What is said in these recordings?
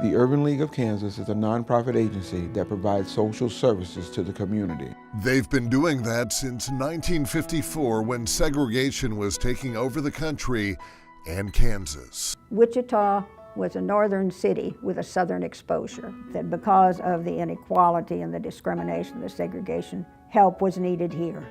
The Urban League of Kansas is a nonprofit agency that provides social services to the community. They've been doing that since 1954 when segregation was taking over the country and Kansas. Wichita was a northern city with a southern exposure, that because of the inequality and the discrimination, the segregation, help was needed here.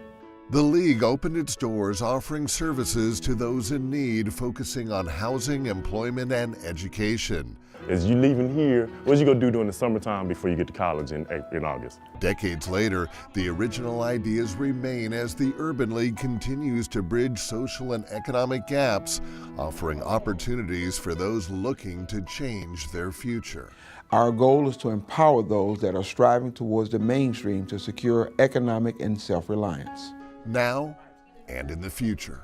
The League opened its doors offering services to those in need, focusing on housing, employment, and education. As you leaving here, what you gonna do during the summertime before you get to college in August? Decades later, the original ideas remain as the Urban League continues to bridge social and economic gaps, offering opportunities for those looking to change their future. Our goal is to empower those that are striving towards the mainstream to secure economic and self-reliance. Now and in the future.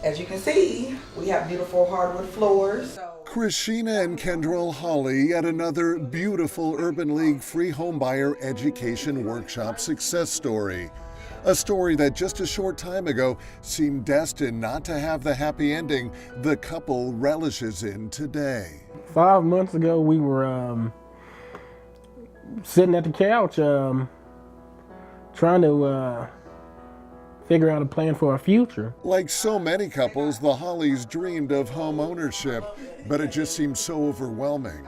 As you can see, we have beautiful hardwood floors. Christina and Kendrell Hawley at another beautiful Urban League free homebuyer education workshop success story. A story that just a short time ago seemed destined not to have the happy ending the couple relishes in today. 5 months ago, we were sitting at the couch trying to figure out a plan for our future. Like so many couples, the Holleys dreamed of home ownership, but it just seemed so overwhelming.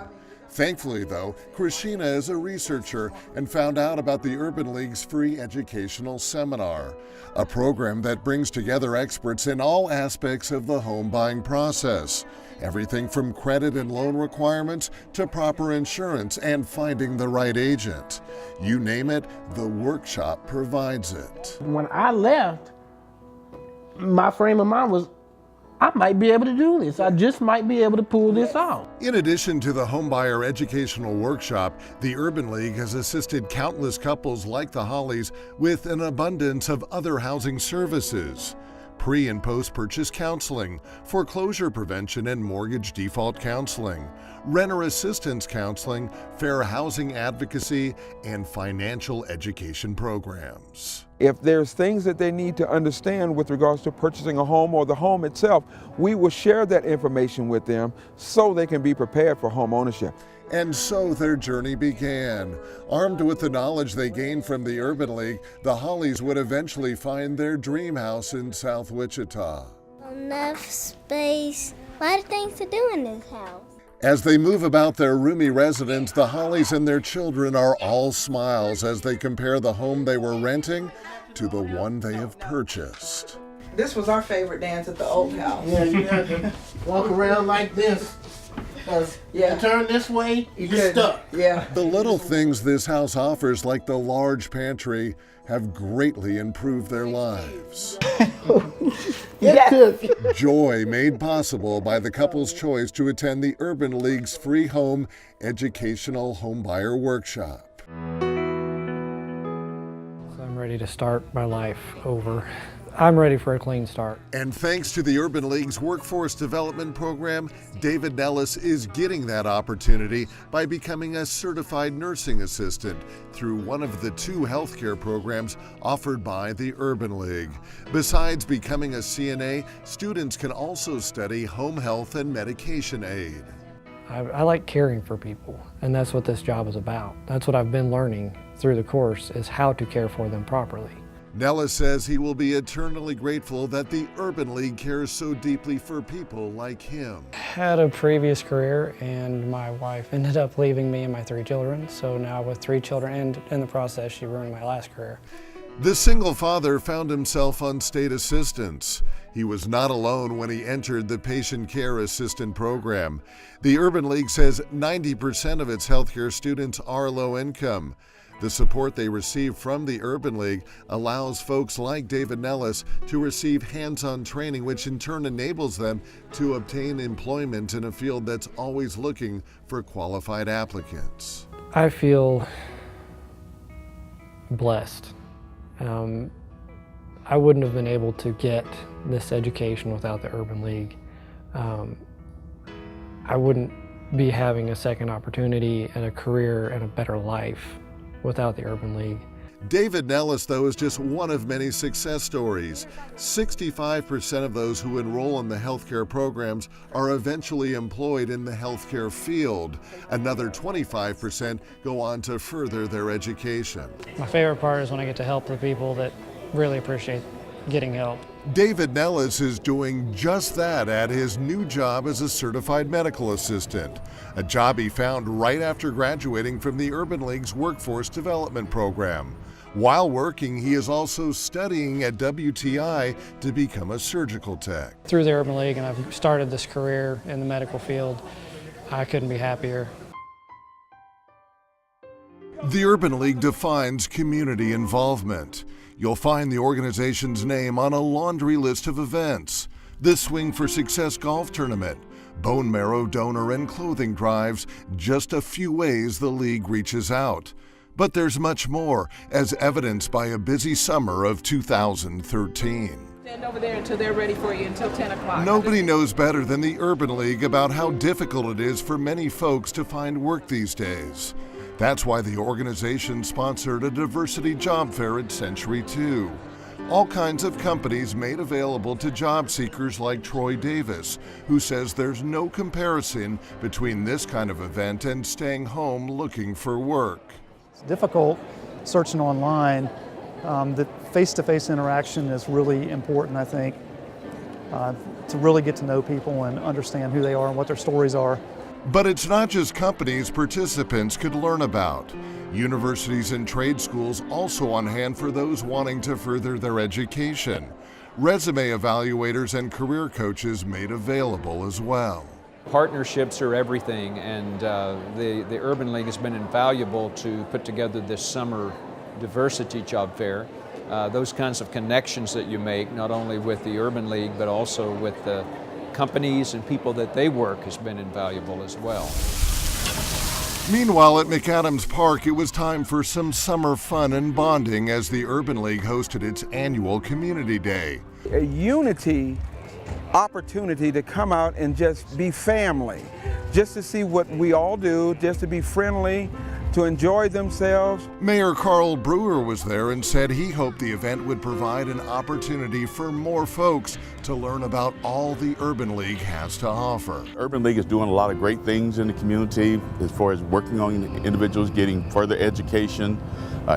Thankfully, though, Christina is a researcher and found out about the Urban League's free educational seminar, a program that brings together experts in all aspects of the home buying process. Everything from credit and loan requirements to proper insurance and finding the right agent. You name it, the workshop provides it. When I left, my frame of mind was, I might be able to do this. I just might be able to pull this off. In addition to the homebuyer educational workshop, the Urban League has assisted countless couples like the Holleys with an abundance of other housing services. Pre- and post-purchase counseling, foreclosure prevention and mortgage default counseling, renter assistance counseling, fair housing advocacy, and financial education programs. If there's things that they need to understand with regards to purchasing a home or the home itself, we will share that information with them so they can be prepared for home ownership. And so their journey began. Armed with the knowledge they gained from the Urban League, the Holleys would eventually find their dream house in South Wichita. Enough space, a lot of things to do in this house. As they move about their roomy residence, the Holleys and their children are all smiles as they compare the home they were renting to the one they have purchased. This was our favorite dance at the old house. Yeah, you have to walk around like this. You turn this way, you're stuck. Yeah. The little things this house offers, like the large pantry, have greatly improved their lives. Joy made possible by the couple's choice to attend the Urban League's free home educational homebuyer workshop. So I'm ready to start my life over. I'm ready for a clean start. And thanks to the Urban League's workforce development program, David Nellis is getting that opportunity by becoming a certified nursing assistant through one of the 2 healthcare programs offered by the Urban League. Besides becoming a CNA, students can also study home health and medication aid. I like caring for people, and that's what this job is about. That's what I've been learning through the course, is how to care for them properly. Nellis says he will be eternally grateful that the Urban League cares so deeply for people like him. Had a previous career, and my wife ended up leaving me and my 3 children. So now with 3 children, and in the process, she ruined my last career. The single father found himself on state assistance. He was not alone when he entered the patient care assistant program. The Urban League says 90% of its healthcare students are low income. The support they receive from the Urban League allows folks like David Nellis to receive hands-on training, which in turn enables them to obtain employment in a field that's always looking for qualified applicants. I feel blessed. I wouldn't have been able to get this education without the Urban League. I wouldn't be having a second opportunity and a career and a better life without the Urban League. David Nellis, though, is just one of many success stories. 65% of those who enroll in the healthcare programs are eventually employed in the healthcare field. Another 25% go on to further their education. My favorite part is when I get to help the people that really appreciate getting help. David Nellis is doing just that at his new job as a certified medical assistant, a job he found right after graduating from the Urban League's Workforce Development Program. While working, he is also studying at WTI to become a surgical tech. Through the Urban League, and I've started this career in the medical field, I couldn't be happier. The Urban League defines community involvement. You'll find the organization's name on a laundry list of events: the Swing for Success golf tournament, bone marrow donor and clothing drives, just a few ways the league reaches out. But there's much more, as evidenced by a busy summer of 2013. Stand over there until they're ready for you until 10 o'clock. Nobody knows better than the Urban League about how difficult it is for many folks to find work these days. That's why the organization sponsored a diversity job fair at Century 2. All kinds of companies made available to job seekers like Troy Davis, who says there's no comparison between this kind of event and staying home looking for work. It's difficult searching online. The face-to-face interaction is really important, I think, to really get to know people and understand who they are and what their stories are. But it's not just companies participants could learn about. Universities and trade schools also on hand for those wanting to further their education. Resume evaluators and career coaches made available as well. Partnerships are everything, and the Urban League has been invaluable to put together this summer diversity job fair. Those kinds of connections that you make, not only with the Urban League, but also with the companies and people that they work, has been invaluable as well. Meanwhile, at McAdams Park, it was time for some summer fun and bonding as the Urban League hosted its annual Community Day. A unity opportunity to come out and just be family, just to see what we all do, just to be friendly, to enjoy themselves. Mayor Carl Brewer was there and said he hoped the event would provide an opportunity for more folks to learn about all the Urban League has to offer. Urban League is doing a lot of great things in the community as far as working on individuals getting further education,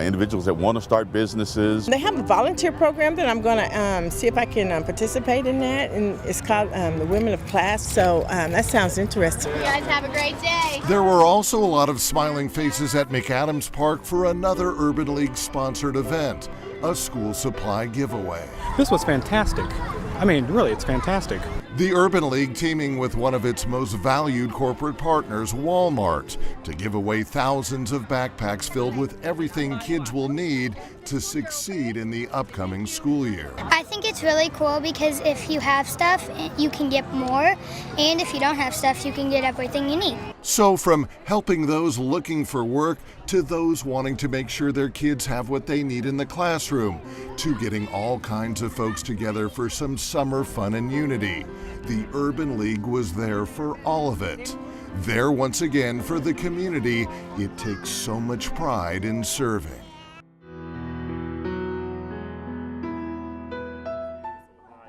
individuals that want to start businesses. They have a volunteer program that I'm going to see if I can participate in that, and it's called the Women of Class, so that sounds interesting. You guys have a great day. There were also a lot of smiling faces at McAdams Park for another Urban League sponsored event, a school supply giveaway. This was fantastic. I mean, really, it's fantastic. The Urban League teaming with one of its most valued corporate partners, Walmart, to give away thousands of backpacks filled with everything kids will need to succeed in the upcoming school year. I think it's really cool because if you have stuff, you can get more, and if you don't have stuff, you can get everything you need. So from helping those looking for work to those wanting to make sure their kids have what they need in the classroom, to getting all kinds of folks together for some summer fun and unity, the Urban League was there for all of it. There once again for the community it takes so much pride in serving.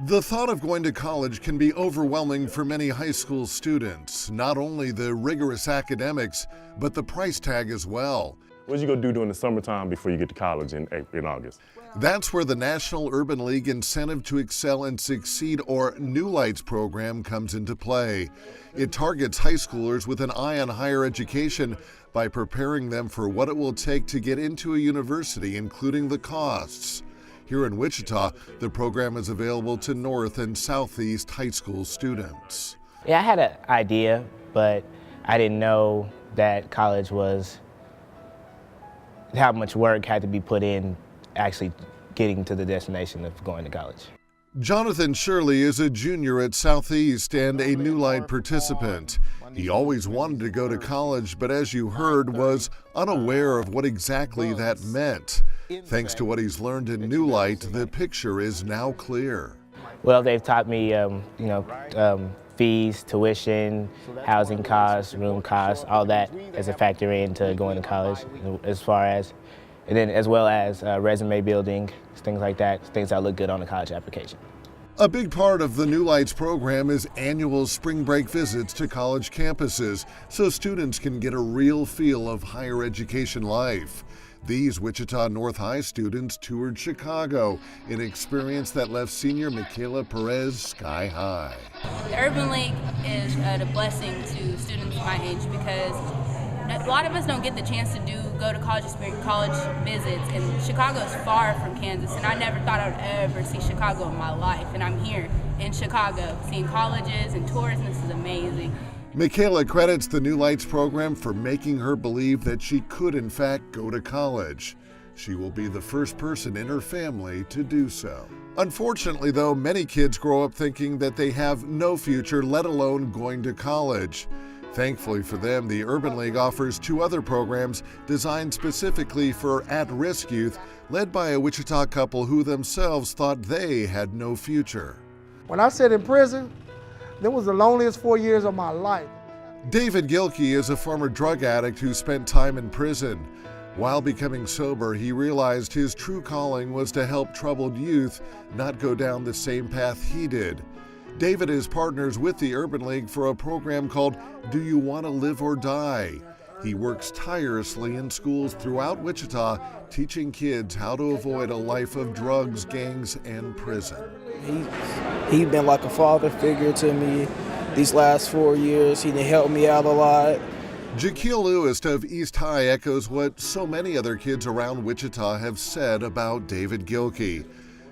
The thought of going to college can be overwhelming for many high school students. Not only the rigorous academics, but the price tag as well. What you gonna do during the summertime before you get to college in August? That's where the National Urban League Incentive to Excel and Succeed, or New Lights program, comes into play. It targets high schoolers with an eye on higher education by preparing them for what it will take to get into a university, including the costs. Here in Wichita, the program is available to North and Southeast high school students. Yeah, I had an idea, but I didn't know that college was, how much work had to be put in actually getting to the destination of going to college. Jonathan Shirley is a junior at Southeast and a New Light participant. He always wanted to go to college, but as you heard, was unaware of what exactly that meant. Thanks to what he's learned in New Light, the picture is now clear. Well, they've taught me, fees, tuition, housing costs, room costs, all that as a factor into going to college. As far as And then as well as resume building, things like that, things that look good on the college application. A big part of the New Lights program is annual spring break visits to college campuses so students can get a real feel of higher education life. These Wichita North High students toured Chicago, an experience that left senior Michaela Perez sky high. The Urban League is a blessing to students my age because a lot of us don't get the chance to go to college visits, and Chicago is far from Kansas, and I never thought I would ever see Chicago in my life, and I'm here in Chicago seeing colleges and tours, and this is amazing. Michaela credits the New Lights program for making her believe that she could in fact go to college. She will be the first person in her family to do so. Unfortunately, though, many kids grow up thinking that they have no future, let alone going to college. Thankfully for them, the Urban League offers 2 other programs designed specifically for at-risk youth, led by a Wichita couple who themselves thought they had no future. When I sat in prison, that was the loneliest 4 years of my life. David Gilkey is a former drug addict who spent time in prison. While becoming sober, he realized his true calling was to help troubled youth not go down the same path he did. David is partners with the Urban League for a program called Do You Want to Live or Die? He works tirelessly in schools throughout Wichita, teaching kids how to avoid a life of drugs, gangs, and prison. He's been like a father figure to me these last 4 years. He helped me out a lot. Jaquil Lewis of East High echoes what so many other kids around Wichita have said about David Gilkey.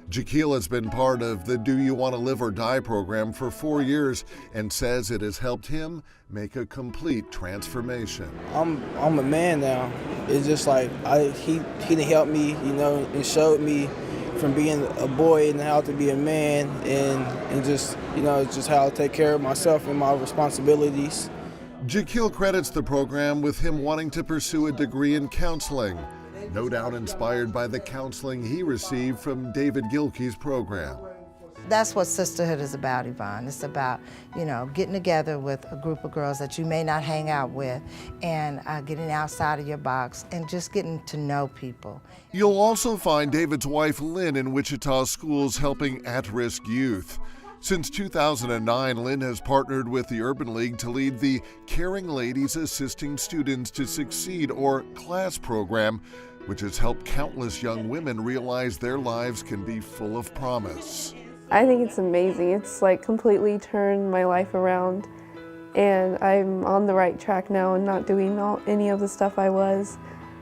Jaquil has been part of the Do You Want to Live or Die program for 4 years and says it has helped him make a complete transformation. I'm a man now. It's just like he helped me, and showed me from being a boy and how to be a man, and just just how to take care of myself and my responsibilities. Jaquil credits the program with him wanting to pursue a degree in counseling, no doubt inspired by the counseling he received from David Gilkey's program. That's what sisterhood is about, Yvonne. It's about, getting together with a group of girls that you may not hang out with and getting outside of your box and just getting to know people. You'll also find David's wife, Lynn, in Wichita schools helping at-risk youth. Since 2009, Lynn has partnered with the Urban League to lead the Caring Ladies Assisting Students to Succeed, or CLASS program, which has helped countless young women realize their lives can be full of promise. I think it's amazing. It's like completely turned my life around, and I'm on the right track now and not doing any of the stuff I was,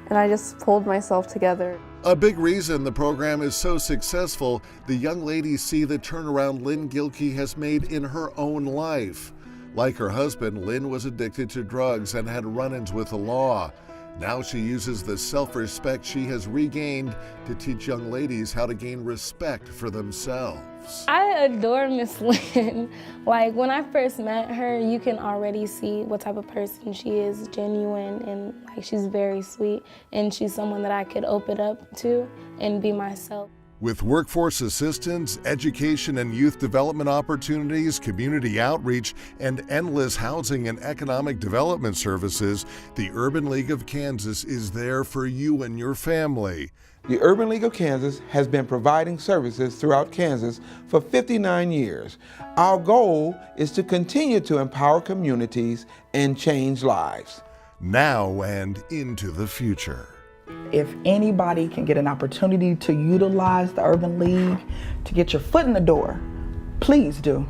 and I just pulled myself together. A big reason the program is so successful, the young ladies see the turnaround Lynn Gilkey has made in her own life. Like her husband, Lynn was addicted to drugs and had run-ins with the law. Now she uses the self-respect she has regained to teach young ladies how to gain respect for themselves. I adore Miss Lynn. Like, when I first met her, you can already see what type of person she is, genuine, and like she's very sweet, and she's someone that I could open up to and be myself. With workforce assistance, education and youth development opportunities, community outreach, and endless housing and economic development services, the Urban League of Kansas is there for you and your family. The Urban League of Kansas has been providing services throughout Kansas for 59 years. Our goal is to continue to empower communities and change lives. Now and into the future. If anybody can get an opportunity to utilize the Urban League to get your foot in the door, please do.